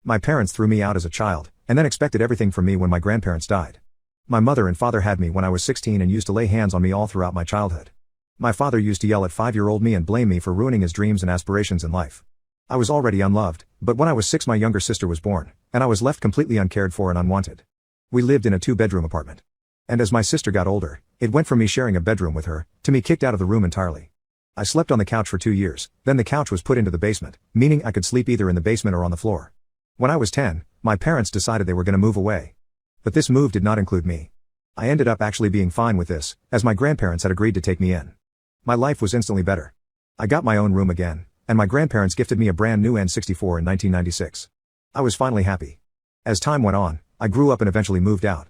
My parents threw me out as a child, and then expected everything from me when my grandparents died. My mother and father had me when I was 16 and used to lay hands on me all throughout my childhood. My father used to yell at 5-year-old me and blame me for ruining his dreams and aspirations in life. I was already unloved, but when I was 6 my younger sister was born, and I was left completely uncared for and unwanted. We lived in a 2-bedroom apartment. And as my sister got older, it went from me sharing a bedroom with her, to me kicked out of the room entirely. I slept on the couch for 2 years, then the couch was put into the basement, meaning I could sleep either in the basement or on the floor. When I was 10, my parents decided they were going to move away. But this move did not include me. I ended up actually being fine with this, as my grandparents had agreed to take me in. My life was instantly better. I got my own room again, and my grandparents gifted me a brand new N64 in 1996. I was finally happy. As time went on, I grew up and eventually moved out.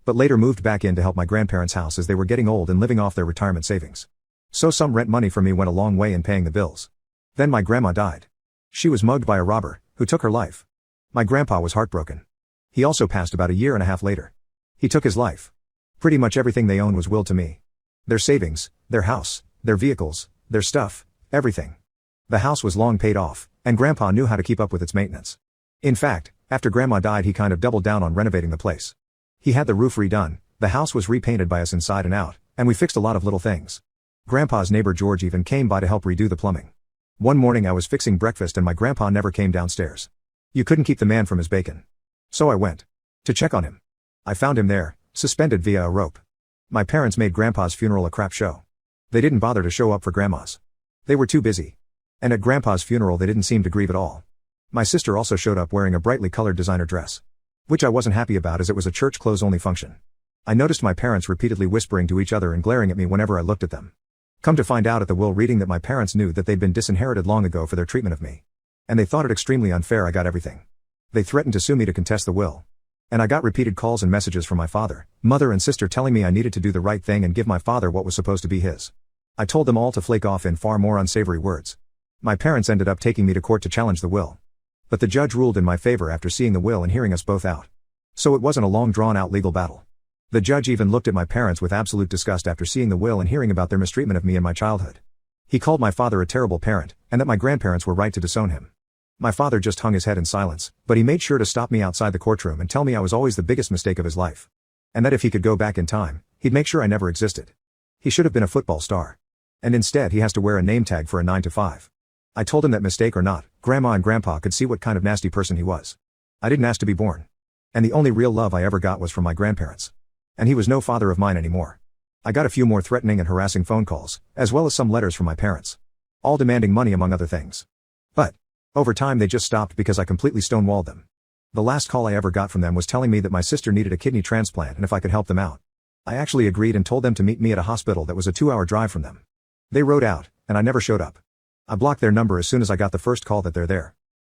But later moved back in to help my grandparents' house as they were getting old and living off their retirement savings. So some rent money from me went a long way in paying the bills. Then my grandma died. She was mugged by a robber, who took her life. My grandpa was heartbroken. He also passed about a year and a half later. He took his life. Pretty much everything they owned was willed to me. Their savings, their house, their vehicles, their stuff, everything. The house was long paid off, and Grandpa knew how to keep up with its maintenance. In fact, after Grandma died he kind of doubled down on renovating the place. He had the roof redone, the house was repainted by us inside and out, and we fixed a lot of little things. Grandpa's neighbor George even came by to help redo the plumbing. One morning I was fixing breakfast and my grandpa never came downstairs. You couldn't keep the man from his bacon. So I went to check on him. I found him there, suspended via a rope. My parents made Grandpa's funeral a crap show. They didn't bother to show up for Grandma's. They were too busy. And at Grandpa's funeral they didn't seem to grieve at all. My sister also showed up wearing a brightly colored designer dress. Which I wasn't happy about as it was a church clothes-only function. I noticed my parents repeatedly whispering to each other and glaring at me whenever I looked at them. Come to find out at the will reading that my parents knew that they'd been disinherited long ago for their treatment of me. And they thought it extremely unfair I got everything. They threatened to sue me to contest the will. And I got repeated calls and messages from my father, mother and sister telling me I needed to do the right thing and give my father what was supposed to be his. I told them all to flake off in far more unsavory words. My parents ended up taking me to court to challenge the will. But the judge ruled in my favor after seeing the will and hearing us both out. So it wasn't a long drawn-out legal battle. The judge even looked at my parents with absolute disgust after seeing the will and hearing about their mistreatment of me in my childhood. He called my father a terrible parent, and that my grandparents were right to disown him. My father just hung his head in silence, but he made sure to stop me outside the courtroom and tell me I was always the biggest mistake of his life. And that if he could go back in time, he'd make sure I never existed. He should have been a football star. And instead he has to wear a name tag for a 9 to 5. I told him that mistake or not, Grandma and Grandpa could see what kind of nasty person he was. I didn't ask to be born. And the only real love I ever got was from my grandparents. And he was no father of mine anymore. I got a few more threatening and harassing phone calls, as well as some letters from my parents. All demanding money among other things. But over time they just stopped because I completely stonewalled them. The last call I ever got from them was telling me that my sister needed a kidney transplant and if I could help them out. I actually agreed and told them to meet me at a hospital that was a 2-hour drive from them. They rode out, and I never showed up. I blocked their number as soon as I got the first call that they're there.